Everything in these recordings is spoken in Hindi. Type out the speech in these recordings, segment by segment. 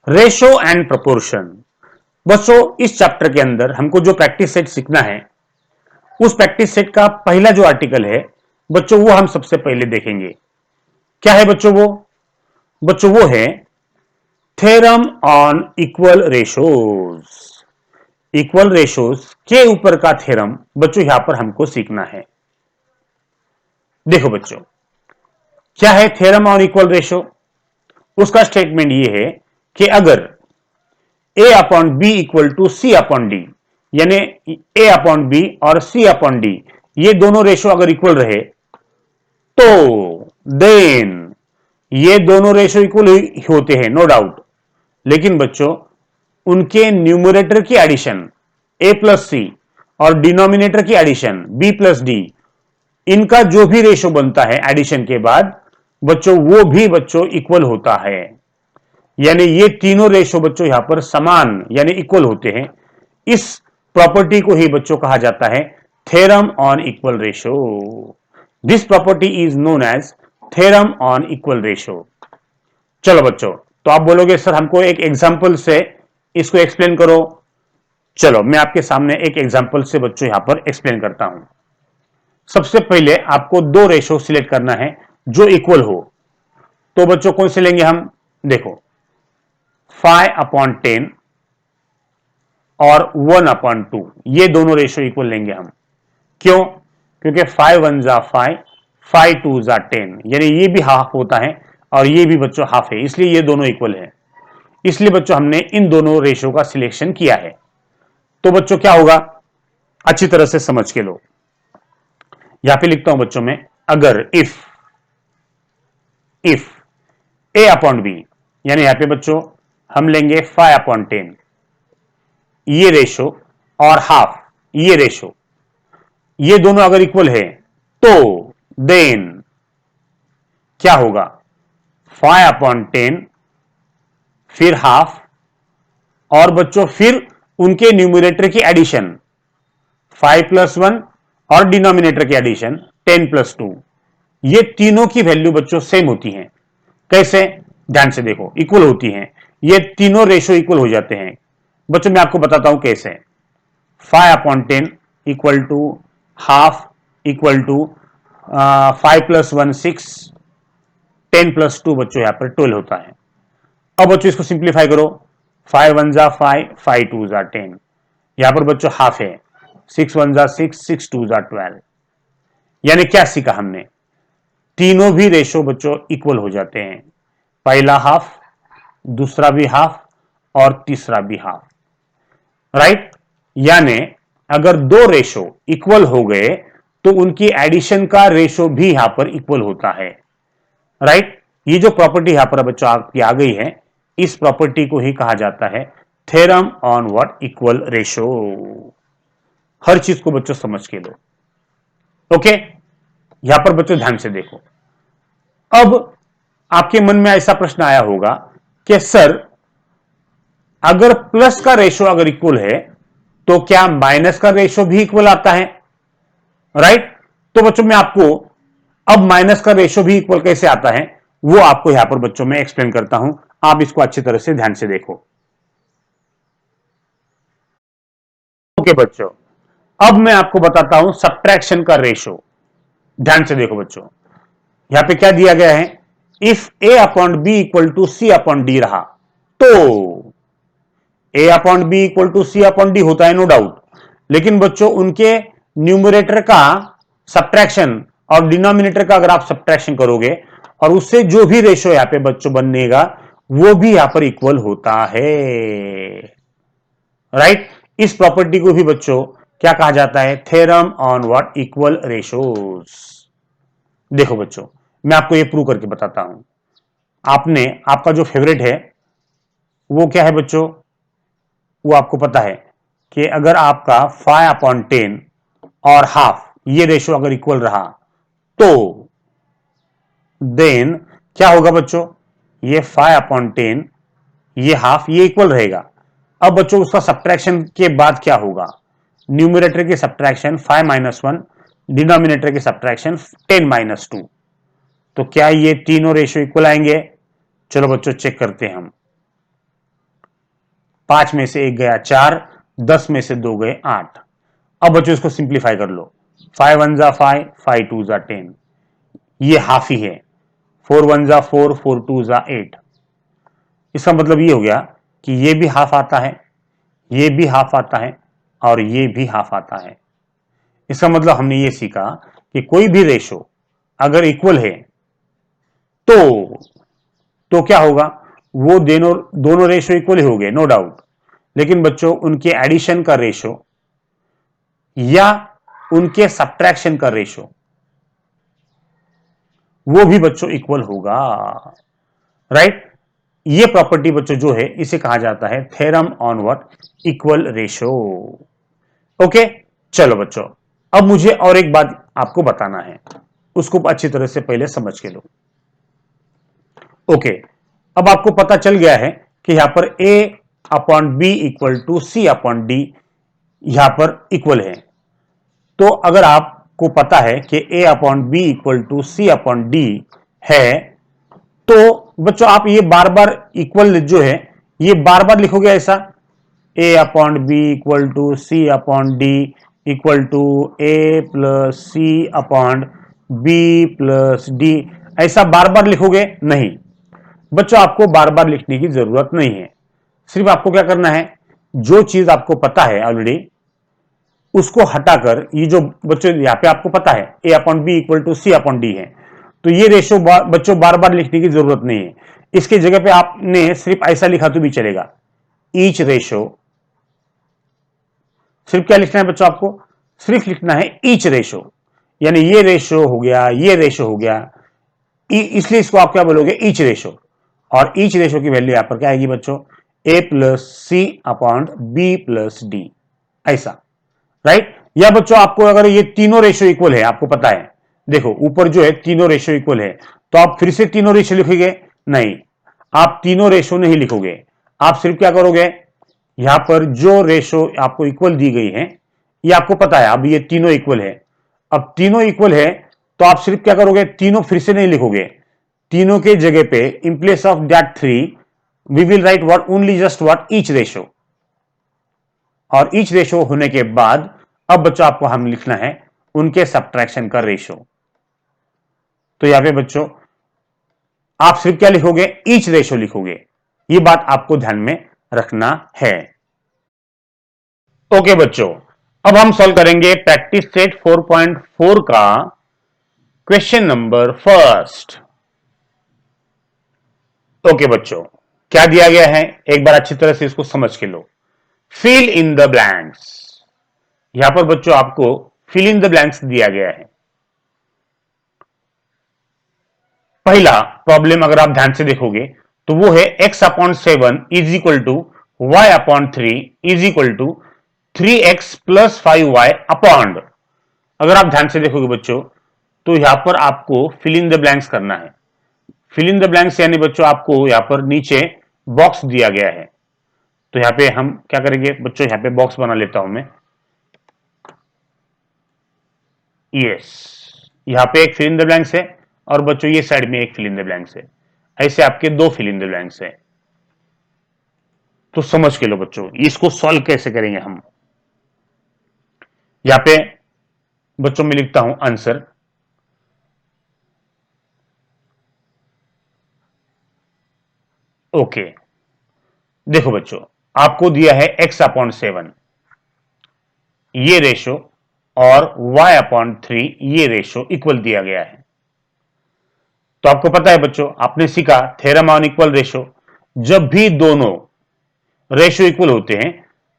Ratio and proportion. बच्चों इस चैप्टर के अंदर हमको जो प्रैक्टिस सेट सीखना है, उस प्रैक्टिस सेट का पहला जो आर्टिकल है बच्चों वो हम सबसे पहले देखेंगे। क्या है बच्चों वो? बच्चों वो है theorem on equal ratios. Equal ratios के ऊपर का थ्योरम बच्चों यहां पर हमको सीखना है। देखो बच्चों, क्या है थ्योरम ऑन इक्वल रेशो? उसका स्टेटमेंट ये है कि अगर A upon B equal to C upon D, यानी ए अपॉन बी और सी अपॉन डी ये दोनों रेशो अगर इक्वल रहे तो देन ये दोनों रेशो इक्वल होते हैं, नो डाउट। लेकिन बच्चों उनके न्यूमरेटर की एडिशन ए प्लस सी और डिनोमिनेटर की एडिशन बी प्लस डी, इनका जो भी रेशो बनता है एडिशन के बाद बच्चों वो भी बच्चों इक्वल होता है। यानी ये तीनों रेशो बच्चों यहां पर समान यानी इक्वल होते हैं। इस प्रॉपर्टी को ही बच्चों कहा जाता है theorem on equal ratio. This property is known as theorem on equal ratio. चलो बच्चों, तो आप बोलोगे सर हमको एक एग्जांपल से इसको एक्सप्लेन करो। चलो मैं आपके सामने एक एग्जांपल से बच्चों यहां पर एक्सप्लेन करता हूं। सबसे पहले आपको दो रेशो सिलेक्ट करना है जो इक्वल हो। तो बच्चों कौन से लेंगे हम? देखो 5/10 और 1/2, ये दोनों रेशो इक्वल लेंगे हम। क्यों? क्योंकि 5 1 जा 5, 5 2 जा 10, यानी ये भी हाफ होता है और ये भी बच्चों हाफ है, इसलिए ये दोनों इक्वल है। इसलिए बच्चों हमने इन दोनों रेशो का सिलेक्शन किया है। तो बच्चों क्या होगा, अच्छी तरह से समझ के लो। यहां पे लिखता हूं बच्चों में, अगर इफ ए अपॉन बी, यानी यहां पे बच्चों हम लेंगे 5/10 ये रेशो और हाफ ये रेशो, ये दोनों अगर इक्वल है तो देन क्या होगा, 5/10 फिर हाफ और बच्चों फिर उनके न्यूमरेटर की एडिशन 5+1 और डिनोमिनेटर की एडिशन 10+2, ये तीनों की वैल्यू बच्चों सेम होती हैं। कैसे? ध्यान से देखो, इक्वल होती हैं, ये तीनों रेशो इक्वल हो जाते हैं। बच्चों मैं आपको बताता हूं कैसे। 5/10 equal to half equal to 5+1 6, 10+2 बच्चों यहां पर 12 होता है। अब बच्चों इसको सिंप्लीफाई करो, 5 1 जा 5, 5 2 जा 10, यहां पर बच्चों हाफ है, 6 1 जा 6, 6 2 जा 12। यानी क्या सीखा हमने, तीनों भी रेशो बच्चों इक्वल हो जाते हैं, पहला हाफ, दूसरा भी हाफ और तीसरा भी हाफ, राइट। यानी अगर दो रेशो इक्वल हो गए तो उनकी एडिशन का रेशो भी यहां पर इक्वल होता है, राइट। ये जो प्रॉपर्टी यहां पर बच्चों आपकी आ गई है, इस प्रॉपर्टी को ही कहा जाता है theorem on what, equal ratio. हर चीज को बच्चों समझ के लो, ओके। यहां पर बच्चों ध्यान से देखो। अब आपके मन में ऐसा प्रश्न आया होगा कि सर अगर प्लस का रेशो अगर इक्वल है तो क्या माइनस का रेशो भी इक्वल आता है, राइट। तो बच्चों मैं आपको अब माइनस का रेशो भी इक्वल कैसे आता है वो आपको यहां पर बच्चों में एक्सप्लेन करता हूं। आप इसको अच्छी तरह से ध्यान से देखो, ओके बच्चों। अब मैं आपको बताता हूं सब्ट्रैक्शन का रेशो। ध्यान से देखो बच्चों, यहां पे क्या दिया गया है, if A upon B equal to C upon D रहा तो A upon B equal to C upon D होता है, नो डाउट। लेकिन बच्चों उनके न्यूमरेटर का सब्ट्रैक्शन और डिनोमिनेटर का अगर आप सब्ट्रैक्शन करोगे और उससे जो भी रेशो यहां पे बच्चों बनेगा वो भी यहां पर इक्वल होता है, राइट। इस प्रॉपर्टी को भी बच्चों क्या कहा जाता है, theorem on what, equal ratios. देखो बच्चों मैं आपको ये प्रूव करके बताता हूं। आपने आपका जो फेवरेट है वो क्या है बच्चों, वो आपको पता है कि अगर आपका 5/10 और हाफ ये रेशो अगर इक्वल रहा तो देन क्या होगा बच्चों, ये 5/10 ये हाफ ये इक्वल रहेगा। अब बच्चों उसका सब्ट्रैक्शन के बाद क्या होगा, न्यूमरेटर की सब्ट्रैक्शन 5-1, डिनोमिनेटर की सब्ट्रैक्शन 10-2। तो क्या ये तीनों रेशो इक्वल आएंगे? चलो बच्चों चेक करते हैं हम। 5 में से 1 गया 4, 10 में से 2 गए 8। अब बच्चों इसको सिंप्लीफाई कर लो। 5 1 जा 5, 5 2 जा 10, ये हाफ ही है। 4 1 जा 4, 4 2 जा 8। इसका मतलब ये हो गया कि ये भी हाफ आता है, ये भी हाफ आता है और ये भी हाफ आता है। इसका मतलब हमने ये सीखा कि कोई भी रेशो अगर इक्वल है तो क्या होगा, वो दोनों रेशो इक्वल ही हो गए, नो डाउट। लेकिन बच्चों उनके एडिशन का रेशो या उनके सब्ट्रैक्शन का रेशो वो भी बच्चों इक्वल होगा, राइट। ये प्रॉपर्टी बच्चों जो है इसे कहा जाता है theorem on what, equal ratio. Okay, चलो बच्चों, अब मुझे और एक बात आपको बताना है, उसको अच्छी तरह से पहले समझ के लो। ओके, अब आपको पता चल गया है कि यहां पर a upon B equal to C upon D यहां पर इक्वल है। तो अगर आपको पता है कि a upon B equal to C upon D है, तो बच्चों आप ये बार बार इक्वल जो है ये बार बार लिखोगे ऐसा, a upon B equal to C upon D equal to a plus C upon B plus D, ऐसा बार बार लिखोगे नहीं। बच्चों आपको बार बार लिखने की जरूरत नहीं है, सिर्फ आपको क्या करना है, जो चीज आपको पता है ऑलरेडी उसको हटाकर, ये जो बच्चों यहां पे आपको पता है a upon B equal to C upon D है, तो ये रेशो बच्चों बार बार लिखने की जरूरत नहीं है। इसके जगह पे आपने सिर्फ ऐसा लिखा तो भी चलेगा, ईच रेशो। सिर्फ क्या लिखना है बच्चों, आपको सिर्फ लिखना है ईच रेशो, यानी ये रेशो हो गया, ये रेशो हो गया, इसलिए इसको आप क्या बोलोगे, ईच रेशो। और ईच रेशो की वैल्यू यहां पर क्या आएगी बच्चों, a plus C upon B plus D, ऐसा, राइट। या बच्चों आपको अगर ये तीनों रेशो इक्वल है, आपको पता है, देखो ऊपर जो है तीनों रेशो इक्वल है, तो आप फिर से तीनों रेशो लिखोगे नहीं, आप तीनों रेशो नहीं लिखोगे, आप सिर्फ क्या करोगे, यहां पर जो रेशो आपको इक्वल दी गई है ये आपको पता है, अब ये तीनों इक्वल है, अब तीनों इक्वल है तो आप सिर्फ क्या करोगे, तीनों फिर से नहीं लिखोगे, तीनों के जगह पे in place of that 3 we will write what, only just what, each ratio. और ईच रेशो होने के बाद अब बच्चों आपको हम लिखना है उनके सब्ट्रैक्शन का रेशो। तो यहां पे बच्चों आप सिर्फ क्या लिखोगे, ईच रेशो लिखोगे, ये बात आपको ध्यान में रखना है। ओके बच्चों, अब हम सॉल्व करेंगे प्रैक्टिस सेट 4.4 का क्वेश्चन नंबर फर्स्ट। ओके बच्चों, क्या दिया गया है, एक बार अच्छी तरह से इसको समझ के लो। फिल इन द ब्लैंक्स, यहां पर बच्चों आपको फिल इन द ब्लैंक्स दिया गया है। पहला प्रॉब्लम अगर आप ध्यान से देखोगे तो वो है x upon 7 is equal to Y upon 3 is equal to 3x plus 5y upon. अगर आप ध्यान से देखोगे बच्चों तो यहां पर आपको फिल इन द ब्लैंक्स करना है। फिल इन द ब्लैंक्स यानी बच्चों आपको यहां पर नीचे बॉक्स दिया गया है, तो यहां पे हम क्या करेंगे बच्चों, यहां पे बॉक्स बना लेता हूं मैं, यस, यहां पे एक फिल इन द ब्लैंक्स है और बच्चों ये साइड में एक फिल इन द ब्लैंक्स है, ऐसे आपके दो फिल इन द ब्लैंक्स है। तो समझ के लो बच्चों इसको सॉल्व कैसे करेंगे हम। यहां पे बच्चों में लिखता हूं आंसर, ओके। देखो बच्चों आपको दिया है x अपॉन 7 ये रेशो और y अपॉन 3 ये रेशो इक्वल दिया गया है। तो आपको पता है बच्चों, आपने सीखा थ्योरम ऑन इक्वल रेशो, जब भी दोनों रेशो इक्वल होते हैं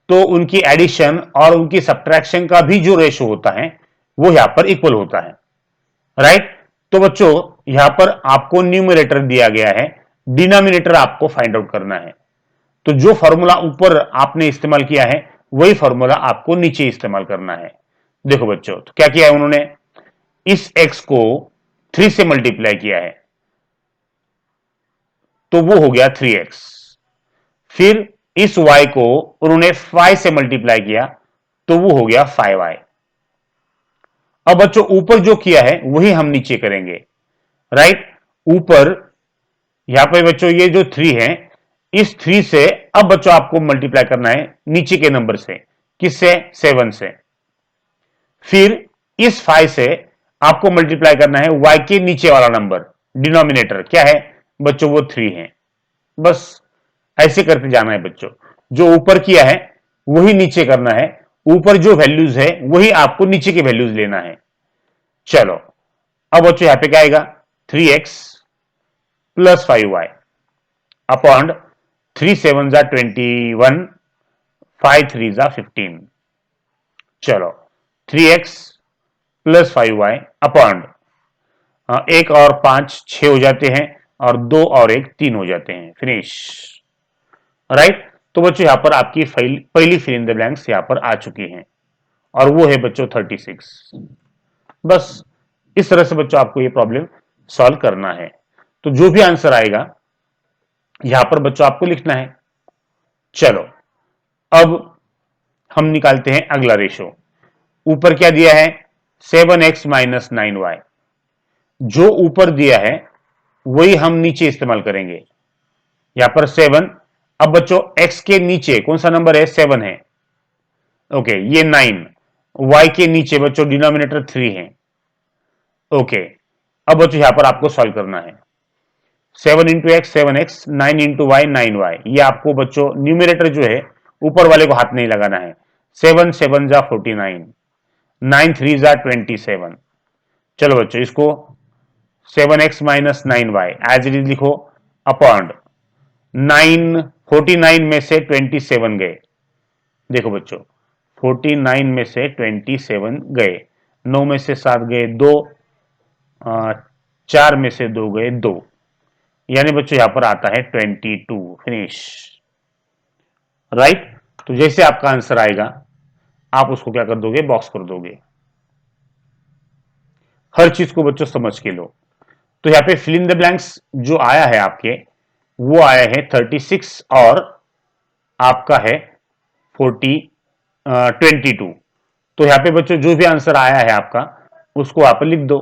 तो उनकी एडिशन और उनकी सब्ट्रैक्शन का भी जो रेशो होता है वो यहां पर इक्वल होता है, राइट। तो बच्चों यहां पर आपको न्यूमरेटर दिया गया है, डिनोमिनेटर आपको फाइंड आउट करना है। तो जो फॉर्मूला ऊपर आपने इस्तेमाल किया है वही फॉर्मूला आपको नीचे इस्तेमाल करना है। देखो बच्चों तो क्या किया है उन्होंने, इस x को 3 से मल्टीप्लाई किया है तो वो हो गया 3x, फिर इस y को उन्होंने 5 से मल्टीप्लाई किया तो वो हो गया 5y। अब बच्चों ऊपर जो किया है वही हम नीचे करेंगे, राइट। ऊपर यहां पे बच्चों ये जो 3 है इस 3 से अब बच्चों आपको मल्टीप्लाई करना है नीचे के नंबर से, किससे? 7 से। फिर इस 5 से आपको मल्टीप्लाई करना है y के नीचे वाला नंबर, डिनोमिनेटर क्या है बच्चों? वो 3 है। बस ऐसे करते जाना है बच्चों, जो ऊपर किया है वही नीचे करना है, ऊपर जो वैल्यूज है वही आपको नीचे के वैल्यूज लेना है। चलो अब बच्चों यहां पे क्या आएगा? 3x प्लस 5y अपॉन 3 7 जा 21, 5 3 जा 15। चलो 3x प्लस 5y अपॉन एक और 5 6 हो जाते हैं, और 2 और 1 3 हो जाते हैं। फिनिश। राइट। तो बच्चों यहां पर आपकी पहली फिल इन द ब्लैंक्स यहां पर आ चुकी हैं, और वो है बच्चों 36। बस इस तरह से बच्चों आपको ये प्रॉब्लम सॉल्व करना है। तो जो भी आंसर आएगा यहां पर बच्चों आपको लिखना है। चलो अब हम निकालते हैं अगला रेशो। ऊपर क्या दिया है? 7x minus 9y। जो ऊपर दिया है वही हम नीचे इस्तेमाल करेंगे। यहां पर 7, अब बच्चों x के नीचे कौन सा नंबर है? 7 है। ओके, ये 9, y के नीचे बच्चों डिनोमिनेटर 3 है। ओके, अब बच्चों यहां पर आपको सॉल्व करना है। 7 into x 7x, 9 into Y 9y। ये आपको बच्चों न्यूमिनेटर जो है ऊपर वाले को हाथ नहीं लगाना है। 7 7 जा 49, 9 3 जा 27। चलो बच्चों इसको 7x minus 9y as it is लिखो, अपॉन 9, 49 में से 27 गए। देखो बच्चों 49 में से 27 गए, 9 में से 7 गए 2, 4 में से 2 गए 2, यानी बच्चों यहां पर आता है 22। फिनिश। राइट। तो जैसे आपका आंसर आएगा आप उसको क्या कर दोगे? बॉक्स कर दोगे। हर चीज को बच्चों समझ के लो। तो यहां पे फिल इन द ब्लैंक्स जो आया है आपके, वो आया है 36 और आपका है 22। तो यहां पे बच्चों जो भी आंसर आया है आपका उसको आप लिख दो।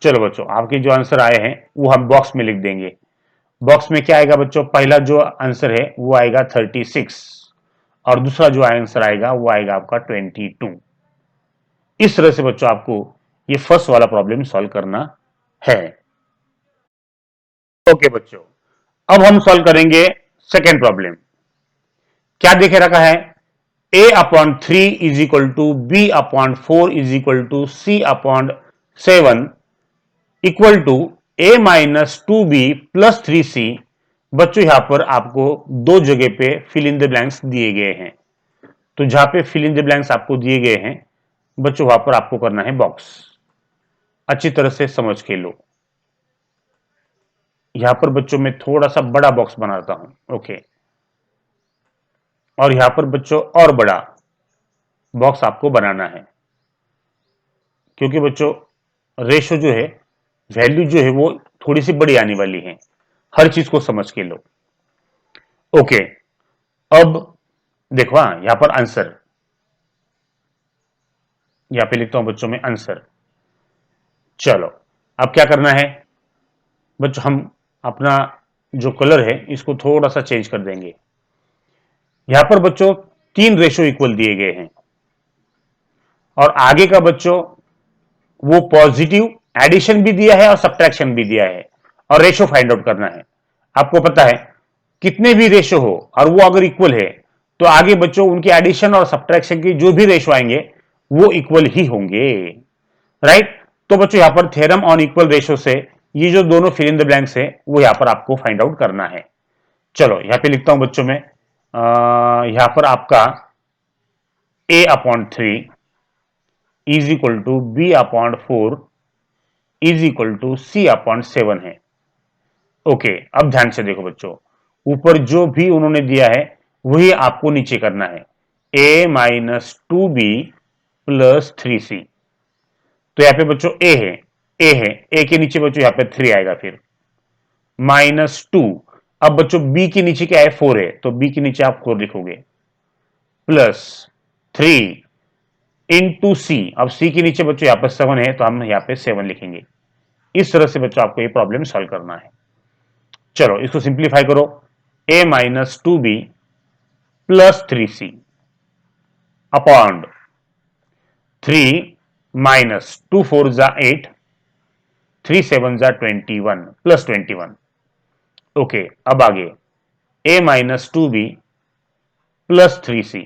चलो बच्चों आपके जो आंसर आए हैं वो हम बॉक्स में लिख देंगे। बॉक्स में क्या आएगा बच्चों? पहला जो आंसर है वो आएगा 36, और दूसरा जो आंसर आएगा वो आएगा आपका 22। इस तरह से बच्चों आपको ये फर्स्ट वाला प्रॉब्लम सॉल्व करना है। ओके बच्चों, अब हम सॉल्व करेंगे सेकेंड प्रॉब्लम। क्या देखे रखा है? a upon 3 is equal to B upon 4 is equal to C upon 7 equal to a minus 2b plus 3c। बच्चों यहां पर आपको दो जगह पे फिल इन द ब्लैंक्स दिए गए हैं। तो जहां पे फिल इन द ब्लैंक्स आपको दिए गए हैं बच्चों, वहां पर आपको करना है बॉक्स। अच्छी तरह से समझ के लो। यहां पर बच्चों में थोड़ा सा बड़ा बॉक्स बनाता हूं। ओके, और यहां पर बच्चों और बड़ा बॉक्स आपको बनाना है, क्योंकि बच्चों रेशो जो है, वैल्यू जो है वो थोड़ी सी बड़ी आने वाली है। हर चीज को समझ के लो। ओके, अब देखो, यहां पर आंसर, यहां पे लिखता हूं बच्चों में आंसर। चलो अब क्या करना है बच्चों? हम अपना जो कलर है इसको थोड़ा सा चेंज कर देंगे। यहां पर बच्चों 3 रेशो इक्वल दिए गए हैं, और आगे का बच्चों वो पॉजिटिव एडिशन भी दिया है और सब्ट्रैक्शन भी दिया है, और रेशो फाइंड आउट करना है। आपको पता है कितने भी रेशो हो और वो अगर इक्वल है तो आगे बच्चों उनके एडिशन और सब्ट्रैक्शन की जो भी रेशो आएंगे वो इक्वल ही होंगे। राइट। तो बच्चों यहां पर थ्योरम ऑन इक्वल रेशो से ये जो दोनों फिल इन द ब्लैंक्स है वो यहां पर आपको फाइंड आउट करना है। चलो यहां पे लिखता हूं बच्चों में, यहां पर आपका a upon 3 is equal to B upon 4 is equal to C upon 7 है। ओके, अब ध्यान से देखो बच्चों, ऊपर जो भी उन्होंने दिया है वही आपको नीचे करना है। a minus 2b plus 3c। तो यहां पे बच्चों a है, a के नीचे बच्चों यहां पे 3 आएगा, फिर माइनस 2। अब बच्चों b के नीचे क्या है? 4 है, तो b के नीचे आप 4 लिखोगे, प्लस 3 इंटू सी। अब सी के नीचे बच्चों यहां पर 7 है, तो हम यहां पे 7 लिखेंगे। इस तरह से बच्चों आपको ये प्रॉब्लम सॉल्व करना है। चलो इसको सिंप्लीफाई करो, a minus 2b plus 3c upon 3 minus 2 4 जा 8, 3 7 जा 21 प्लस 21। ओके, अब आगे a minus 2b plus 3c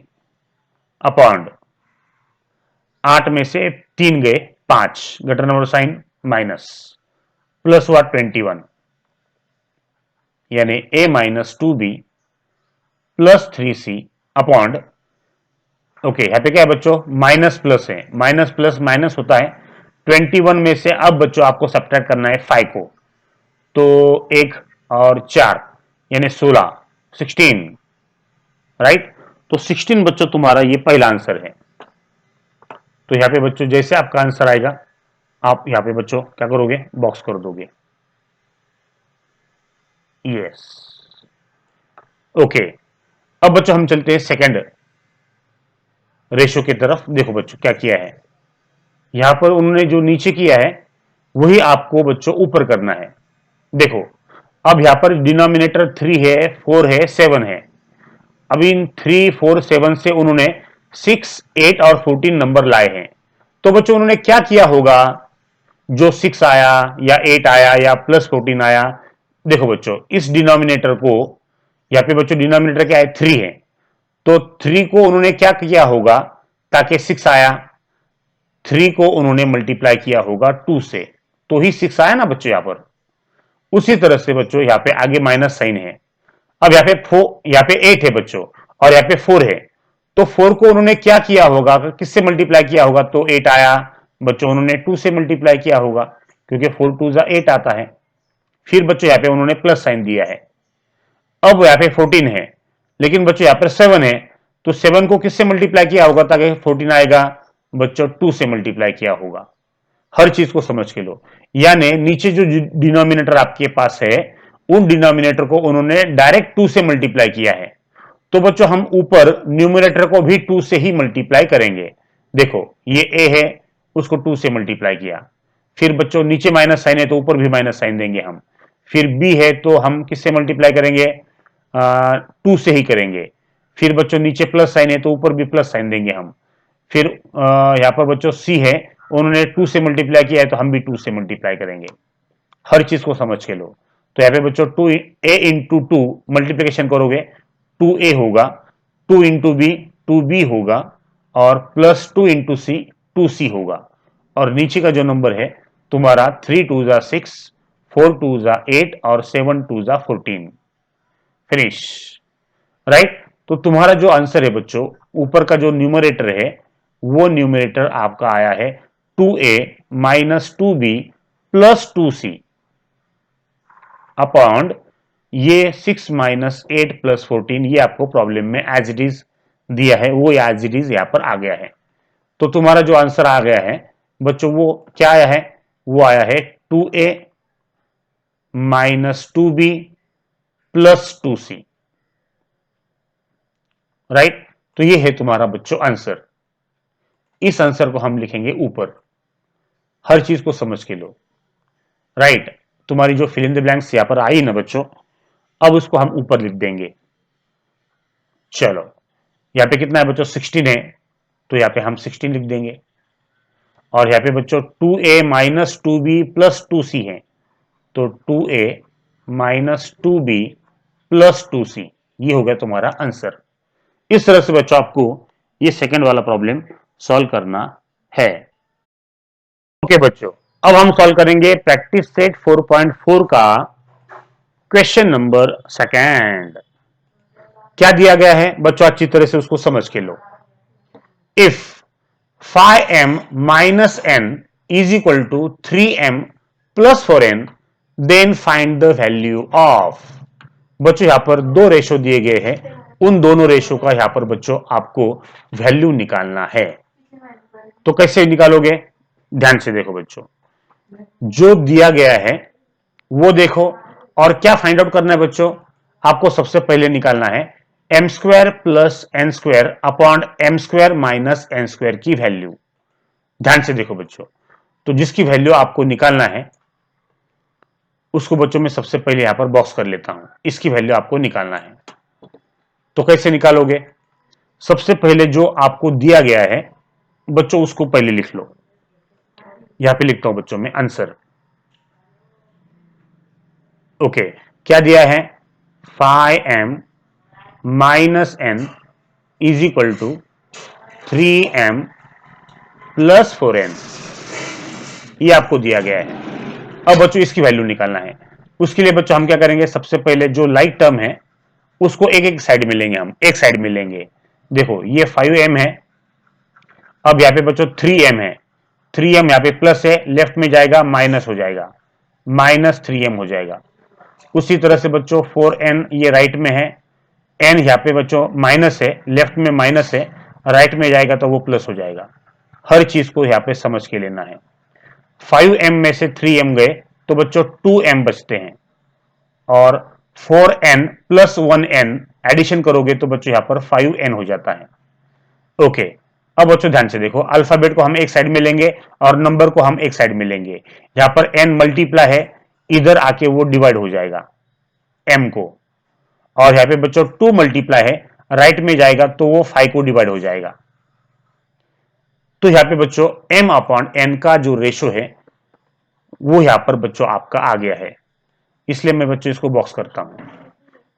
upon 8 में से 3 गए 5, greater number sign minus, plus हुआ 21, यानी a minus 2b plus 3c upon, okay यहाँ पे क्या है बच्चों, माइनस प्लस है, माइनस प्लस माइनस होता है। 21 में से अब बच्चों आपको सब्ट्रैक्ट करना है 5 को, तो 1 और 4 यानी 16, 16, राइट। तो 16 बच्चों तुम्हारा ये पहला आंसर है। तो यहाँ पे बच्चों जैसे आपका आंसर आएगा आप यहाँ पे बच्चों क्या करोगे, बॉक्स कर दोगे। Yes, okay. अब बच्चों हम चलते हैं सेकंड रेशो की तरफ। देखो बच्चों क्या किया है, यहां पर उन्होंने जो नीचे किया है वही आपको बच्चों ऊपर करना है। देखो अब यहां पर डिनोमिनेटर 3 है, 4 है, 7 है। अब इन 3 4 7 से उन्होंने 6 8 और 14 नंबर लाए हैं। तो बच्चों उन्होंने क्या किया होगा, जो 6 आया या 8 आया या प्लस 14 आया, देखो बच्चों इस डिनोमिनेटर को, यहां पे बच्चों डिनोमिनेटर क्या है, 3 है, तो 3 को उन्होंने क्या किया होगा, ताकि 6 आया, 3 को उन्होंने मल्टीप्लाई किया होगा 2 से, तो ही 6 आया ना बच्चों यहां पर। उसी तरह से बच्चों यहां पे आगे माइनस साइन है। अब यहाँ पे 4, यहाँ पे 8 है बच्चों और यहाँ पे 4 है, तो 4 को उन्होंने क्या किया होगा, किससे मल्टीप्लाई किया होगा, तो 8 आया बच्चों, उन्होंने 2 से मल्टीप्लाई किया होगा, क्योंकि 4 2 8 आता है। फिर बच्चों यहाँ पे उन्होंने प्लस साइन दिया है। अब यहाँ पे 14 है, लेकिन बच्चों यहाँ पर 7 है, तो 7 को किससे मल्टीप्लाई किया होगा ताकि 14 आएगा, बच्चों 2 से मल्टीप्लाई किया होगा। हर चीज को समझ के लो, यानी नीचे जो डिनोमिनेटर आपके पास है उन डिनोमिनेटर को उन्होंने डायरेक्ट 2 से मल्टीप्लाई किया है। तो बच्चों हम ऊपर न्यूमिनेटर को भी 2 से ही मल्टीप्लाई करेंगे। देखो ये a है, उसको 2 से मल्टीप्लाई किया, फिर बच्चों नीचे माइनस साइन है तो ऊपर भी माइनस साइन देंगे हम, फिर b है तो हम किससे मल्टीप्लाई करेंगे, 2 से ही करेंगे, फिर बच्चों नीचे प्लस साइन है तो ऊपर भी प्लस साइन देंगे हम, फिर यहां पर बच्चों c है, उन्होंने 2 से मल्टीप्लाई किया है तो हम भी 2 से मल्टीप्लाई करेंगे। हर चीज को समझ के लो। तो यहाँ पे बच्चों 2a इंटू 2 मल्टीप्लीकेशन करोगे 2a होगा, 2 इंटू बी 2b होगा, और प्लस 2 इंटू सी 2c होगा, और नीचे का जो नंबर है तुम्हारा 3 2 जा 6, 4 2 जा 8 और 7 2 जा 14। Finish, right. तो तुम्हारा जो आंसर है बच्चों, ऊपर का जो न्यूमरेटर है वो न्यूमरेटर आपका आया है 2a minus 2b plus 2c upon ये 6 माइनस 8 प्लस 14, ये आपको प्रॉब्लम में एज इट इज दिया है, वो एज इट इज यहां पर आ गया है। तो तुम्हारा जो आंसर आ गया है बच्चों वो क्या आया है, वो आया है 2a minus 2b plus 2c, right. तो ये है तुम्हारा बच्चों आंसर। इस आंसर को हम लिखेंगे ऊपर, हर चीज को समझ के लो, राइट। तुम्हारी जो फिल इन द ब्लैंक्स यहां पर आई ना बच्चों, अब उसको हम ऊपर लिख देंगे। चलो यहां पे कितना है बच्चों, 16 है, तो यहां पे हम 16 लिख देंगे, और यहां पे बच्चों 2a minus 2b plus 2c है, तो 2a minus 2b plus 2c, ये हो गया तुम्हारा आंसर। इस तरह से बच्चों आपको ये सेकंड वाला प्रॉब्लम सॉल्व करना है। ओके बच्चों, अब हम सॉल्व करेंगे प्रैक्टिस सेट 4.4 का क्वेश्चन नंबर सेकंड। क्या दिया गया है बच्चों, अच्छी तरह से उसको समझ के लो। If 5m minus n is equal to 3m plus 4n then find the value of. बच्चों यहां पर दो रेशो दिए गए हैं, उन दोनों रेशो का यहां पर बच्चों आपको वैल्यू निकालना है। तो कैसे निकालोगे, ध्यान से देखो बच्चों, जो दिया गया है वो देखो, और क्या फाइंड आउट करना है बच्चों, आपको सबसे पहले निकालना है M square plus N square upon M square minus N square की वैल्यू। ध्यान से देखो बच्चों, तो जिसकी वैल्यू आपको निकालना है उसको बच्चों में सबसे पहले यहां पर बॉक्स कर लेता हूं। इसकी वैल्यू आपको निकालना है, तो कैसे निकालोगे? सबसे पहले जो आपको दिया गया है बच्चों उसको पहले लिख लो। यहां पे लिखता हूं बच्चों में आंसर। ओके, क्या दिया है? 5m minus n is equal to 3m plus 4n, ये आपको दिया गया है। अब बच्चों इसकी वैल्यू निकालना है। उसके लिए बच्चों हम क्या करेंगे, सबसे पहले जो लाइक टर्म है उसको एक एक साइड में लेंगे, हम एक साइड में लेंगे। देखो ये 5m है, अब यहाँ पे बच्चों 3m है, 3m यहाँ पे प्लस है, लेफ्ट में जाएगा माइनस हो जाएगा, माइनस 3m हो जाएगा। उसी तरह से बच्चों 4n ये राइट में है, n यहाँ पे बच्चों माइनस है, लेफ्ट में माइनस है, राइट में जाएगा तो वो प्लस हो जाएगा। हर चीज को यहाँ पे समझ के लेना है। 5m में से 3m गए तो बच्चों 2m बचते हैं, और 4n प्लस 1n एडिशन करोगे तो बच्चों यहां पर 5n हो जाता है। ओके, अब बच्चों ध्यान से देखो, अल्फाबेट को हम एक साइड में लेंगे और नंबर को हम एक साइड में लेंगे। यहां पर n मल्टीप्लाई है, इधर आके वो डिवाइड हो जाएगा m को, और यहां पे बच्चों 2 मल्टीप्लाई है, राइट में जाएगा तो वो 5 को डिवाइड हो जाएगा। तो यहां पे बच्चों m अपॉन n का जो रेशो है वो यहां पर बच्चों आपका आ गया है, इसलिए मैं बच्चों इसको बॉक्स करता हूं,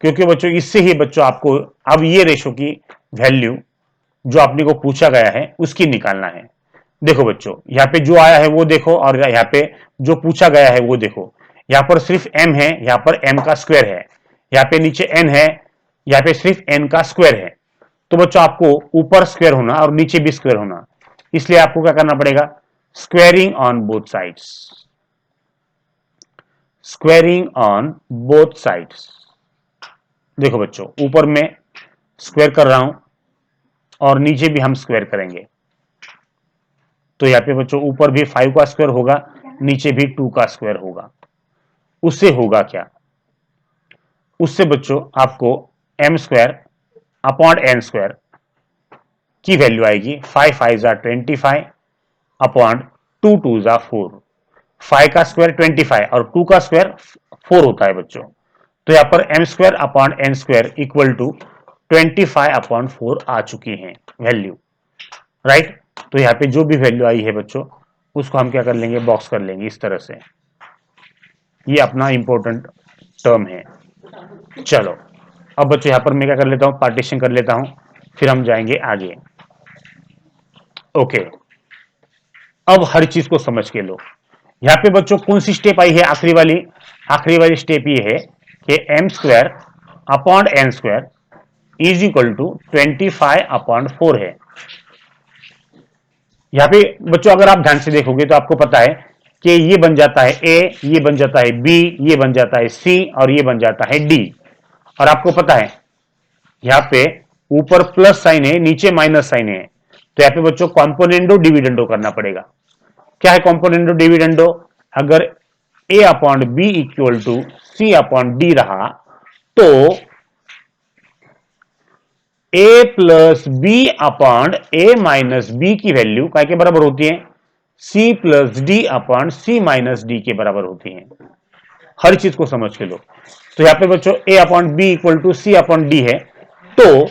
क्योंकि बच्चों इससे ही बच्चों आपको अब ये रेशो की वैल्यू जो आपने को पूछा गया है उसकी निकालना है। देखो बच्चों यहाँ पे जो आया है वो देखो, और यहाँ पे जो पूछा गया है वो देखो। यहाँ पर सिर्फ m है, यहाँ पर m का स्क्वायर है, यहाँ पे नीचे n है, यहाँ पे सिर्फ n का स्क्वायर है। तो बच्चों आपको ऊपर स्क्वायर होना और नीचे भी स्क्वायर होना, इसलिए आपको क्या करना पड़ेगा, squaring on both sides, squaring on both sides. देखो बच्चों ऊपर में स्क्वायर कर रहा हूं और नीचे भी हम स्क्वायर करेंगे, तो यहां पे बच्चों ऊपर भी 5 का स्क्वायर होगा, नीचे भी 2 का स्क्वायर होगा। उससे होगा क्या, उससे बच्चों आपको m square upon n square की वैल्यू आएगी 5 5 25 अपॉन 2 2 4। 5 का स्क्वायर 25 और 2 का स्क्वायर 4 होता है बच्चों, तो यहां पर m square upon n square equal to 25 upon 4 आ चुकी है वैल्यू, राइट। तो यहाँ पे जो भी वैल्यू आई है बच्चों उसको हम क्या कर लेंगे, बॉक्स कर लेंगे इस तरह से। ये अपना इंपॉर्टेंट टर्म है। चलो अब बच्चों यहाँ पर मैं क्या कर लेता हूँ, पार्टीशन कर लेता हूँ, फिर हम जाएंगे आगे। ओके, अब हर चीज को समझ के लो। यहाँ पे बच्चों कौन सी स्टेप आई है, आखिरी वाली स्टेप ये है कि m square upon n square is equal to 25 upon 4 है। यहाँ पे बच्चों अगर आप ध्यान से देखोगे तो आपको पता है कि ये बन जाता है a, ये बन जाता है b, ये बन जाता है c और ये बन जाता है d। और आपको पता है यहाँ पे ऊपर प्लस साइन है, नीचे माइनस साइन है, तो यहाँ पे बच्चों कॉम्पोनेंडो डिविडेंडो करना पड़ेगा। क्या है कॉम्पोनेंडो डिविडेंडो, अगर a upon B equal to C upon D रहा तो a plus B upon a minus B की वैल्यू काय के बराबर होती है, c plus D upon c minus D के बराबर होती है। हर चीज को समझ के लो। तो यहां पे बच्चों a upon B equal to C upon D है, तो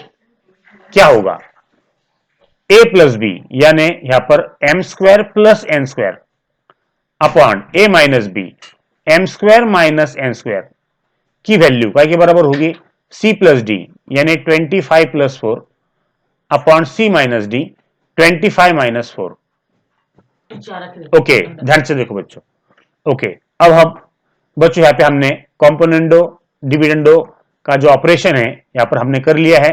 क्या होगा, a प्लस बी यानी यहां पर m square plus N square upon a minus B M square minus N square की वैल्यू काय के बराबर होगी, c प्लस डी यानी 25 plus 4 upon c minus D 25 minus 4। Okay ध्यान से देखो बच्चों। ओके, अब हम बच्चों यहाँ पे हमने कॉम्पोनेंडो डिविडेंडो का जो ऑपरेशन है यहाँ पर हमने कर लिया है।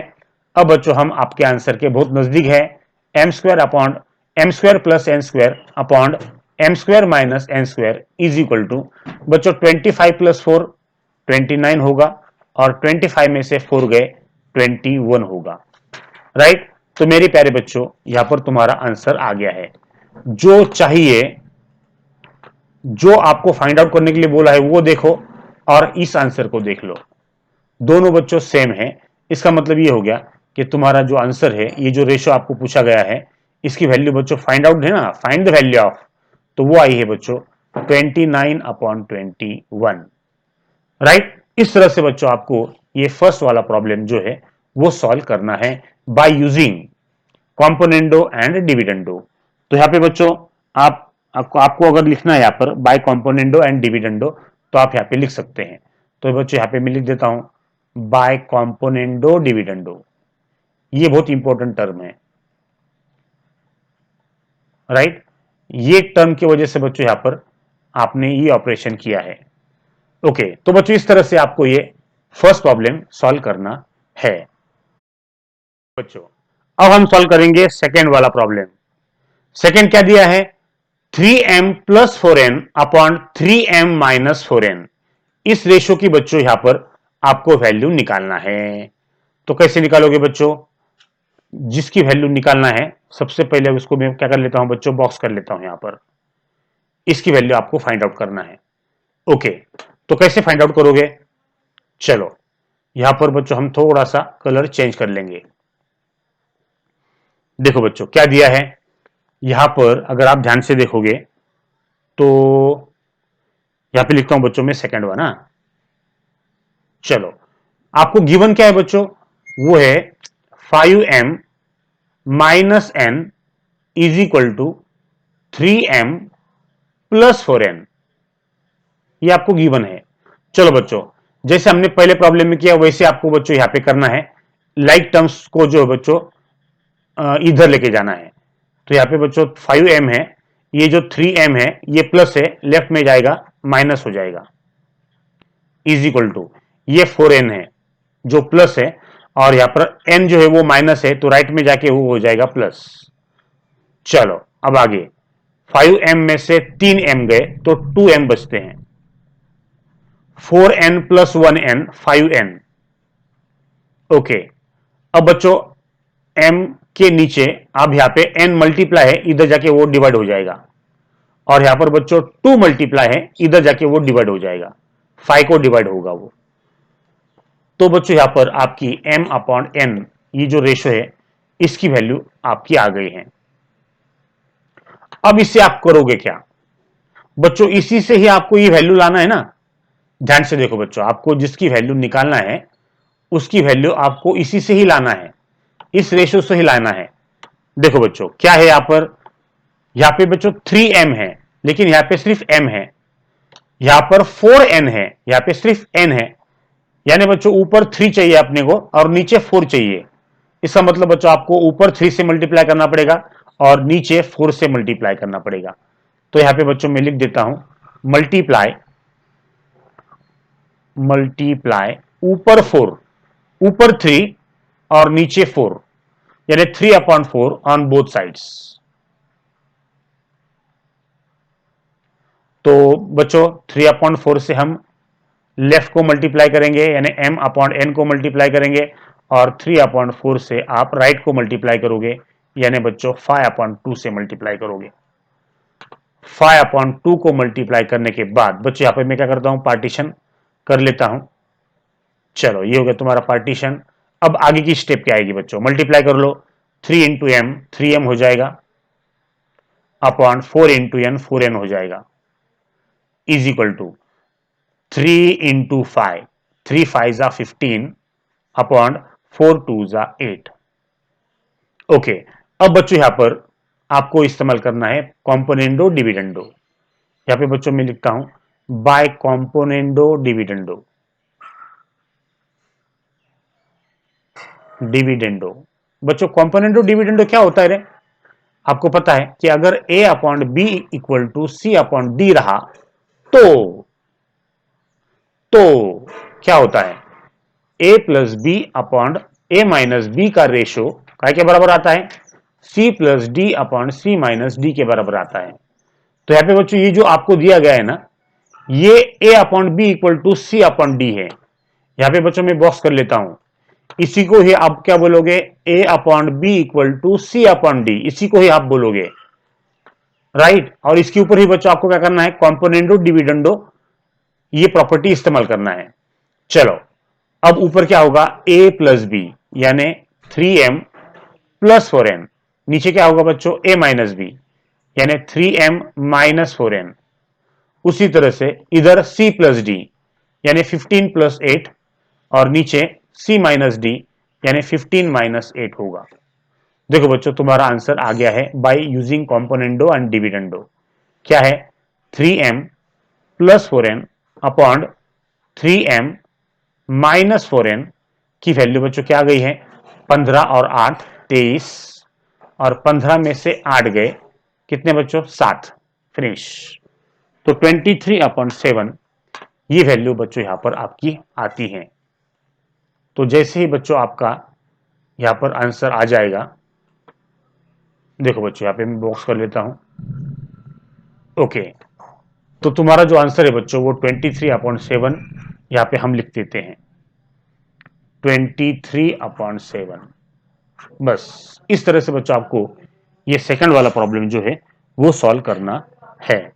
अब बच्चों हम आपके आंसर के बहुत नजदीक है, M square upon M square plus N square upon M square minus N square is equal to बच्चों 25 प्लस 4 29 होगा, और 25 में से 4 गए 21 होगा, राइट। तो मेरे प्यारे बच्चों यहां पर तुम्हारा आंसर आ गया है। जो चाहिए, जो आपको फाइंड आउट करने के लिए बोला है वो देखो और इस आंसर को देख लो, दोनों बच्चों सेम है। इसका मतलब ये हो गया कि तुम्हारा जो आंसर है, ये जो रेशो आपको पूछा गया है इसकी वैल्यू बच्चों फाइंड आउट है ना, फाइंड द वैल्यू ऑफ, तो वो आई है बच्चों 29 अपॉन 21। राइट। इस तरह से बच्चों आपको ये फर्स्ट वाला प्रॉब्लम जो है वो सॉल्व करना है by using componendo and dividendo. तो यहाँ पे बच्चों आपको अगर लिखना है यहाँ पर बाय कॉम्पोनेंडो एंड डिविडेंडो तो आप यहाँ पे लिख सकते हैं। तो बच्चों यहाँ पे मैं लिख देता हूं बाय कॉम्पोनेंडो डिविडेंडो। ये बहुत इंपॉर्टेंट टर्म है, राइट। ये टर्म की वजह से बच्चों यहां पर आपने ये ऑपरेशन किया है। ओके, तो बच्चों इस तरह से आपको ये फर्स्ट प्रॉब्लम सॉल्व करना है। बच्चों अब हम सॉल्व करेंगे सेकेंड वाला प्रॉब्लम। सेकेंड क्या दिया है, 3m plus 4n upon 3m minus 4n। इस रेशो की बच्चों यहां पर आपको वैल्यू निकालना है। तो कैसे निकालोगे बच्चों, जिसकी वैल्यू निकालना है सबसे पहले उसको मैं क्या कर लेता हूं बच्चों, बॉक्स कर लेता हूं यहां पर। इसकी वैल्यू आपको फाइंड आउट करना है। ओके, तो कैसे फाइंड आउट करोगे, चलो यहां पर बच्चों हम थोड़ा सा कलर चेंज कर लेंगे। देखो बच्चों क्या दिया है यहां पर, अगर आप ध्यान से देखोगे तो यहां पे लिखता हूं बच्चों मैं सेकंड वन ना। चलो आपको गिवन क्या है बच्चों, वो है 5m minus n is equal to 3m plus 4n। ये आपको गिवन है। चलो बच्चों जैसे हमने पहले प्रॉब्लम में किया वैसे आपको बच्चों यहां पे करना है, लाइक टर्म्स को जो बच्चों इधर लेके जाना है। तो यहां पे बच्चों 5m है, ये जो 3m है ये प्लस है, लेफ्ट में जाएगा माइनस हो जाएगा, इज इक्वल टू ये 4n है जो प्लस है, और यहां पर n जो है वो माइनस है तो राइट में जाके वो हो जाएगा प्लस। चलो अब आगे 5m में से 3m गए तो 2m बचते हैं, 4n plus 1n 5n। Okay, अब बच्चों m के नीचे अब यहां पे n मल्टीप्लाई है, इधर जाके वो डिवाइड हो जाएगा, और यहां पर बच्चों 2 मल्टीप्लाई है, इधर जाके वो डिवाइड हो जाएगा, 5 को डिवाइड होगा वो। तो बच्चों यहां पर आपकी m अपॉन n ये जो रेशो है इसकी वैल्यू आपकी आ गई है। अब इससे आप करोगे क्या बच्चों, इसी से ही आपको ये वैल्यू लाना है ना। ध्यान से देखो बच्चों, आपको जिसकी वैल्यू निकालना है उसकी वैल्यू आपको इसी से ही लाना है, इस रेशो से ही लाना है। देखो बच्चों क्या है यहां पे बच्चों 3m है, लेकिन यहां पे सिर्फ m है, यहां पर 4n है, यहां पे सिर्फ n है, यानी बच्चों ऊपर 3 चाहिए अपने को और नीचे 4 चाहिए। इसका मतलब बच्चों आपको ऊपर 3 से मल्टीप्लाई करना पड़ेगा और नीचे 4 से मल्टीप्लाई करना पड़ेगा। तो यहां पे बच्चों मैं लिख देता हूं मल्टीप्लाई, मल्टीप्लाई ऊपर 4, ऊपर 3 और नीचे 4, यानी 3/4 ऑन बोथ साइड्स। तो बच्चों 3/4 से हम लेफ्ट को मल्टीप्लाई करेंगे, यानी m अपॉन n को मल्टीप्लाई करेंगे, और 3/4 से आप राइट को मल्टीप्लाई करोगे, यानी बच्चों 5/2 से मल्टीप्लाई करोगे। 5/2 को मल्टीप्लाई करने के बाद बच्चों यहां पे मैं क्या करता हूं, पार्टीशन कर लेता हूं। चलो ये हो गया तुम्हारा पार्टीशन। अब आगे की स्टेप क्या आएगी बच्चों, मल्टीप्लाई कर लो, 3 इंटू एम 3m हो जाएगा, अपॉन 4 इंटू n 4n हो जाएगा, इज इक्वल टू 3 इंटू 5, 3 5 जा 15 अपॉन 4 2 जा 8। ओके, अब बच्चों यहां पर आपको इस्तेमाल करना है कॉम्पोनेंडो डिविडेंडो। यहां पे बच्चों मैं लिखता हूं बाय कॉम्पोनेंडो डिविडेंडो, डिविडेंडो। बच्चों कॉम्पोनेंडो डिविडेंडो क्या होता है रे, आपको पता है कि अगर a upon B equal to C upon D रहा तो क्या होता है, a plus B upon a minus B का रेशो काय के बराबर आता है, c plus D upon C minus D के बराबर आता है। तो यहां पे बच्चों ये जो आपको दिया गया है ना, ये a upon B equal to C upon D है। यहां पे बच्चों मैं बॉक्स कर लेता हूं, इसी को ही आप क्या बोलोगे, a upon B equal to C upon D, इसी को ही आप बोलोगे, राइट। और इसके ऊपर ही बच्चों आपको क्या करना है, कॉम्पोनेंडो डिविडेंडो ये प्रॉपर्टी इस्तेमाल करना है। चलो अब ऊपर क्या होगा, a प्लस बी यानी 3m प्लस 4n, नीचे क्या होगा बच्चों a माइनस बी यानी 3m माइनस 4n। उसी तरह से इधर c प्लस डी यानी 15 प्लस 8 और नीचे c माइनस डी यानी 15 माइनस 8 होगा। देखो बच्चों तुम्हारा आंसर आ गया है by using componendo and dividendo. क्या है 3m plus 4n upon 3m minus 4n की वैल्यू बच्चों क्या आ गई है 15 और 8 23 और 15 में से 8 गए कितने बच्चों 7 फिनिश। तो 23/7 ये वैल्यू बच्चों यहां पर आपकी आती है। तो जैसे ही बच्चों आपका यहां पर आंसर आ जाएगा, देखो बच्चों यहां पे मैं बॉक्स कर लेता हूं। ओके, तो तुम्हारा जो आंसर है बच्चों वो 23/7 यहां पे हम लिख देते हैं 23/7। बस इस तरह से बच्चों आपको ये सेकंड वाला प्रॉब्लम जो है वो सॉल्व करना है।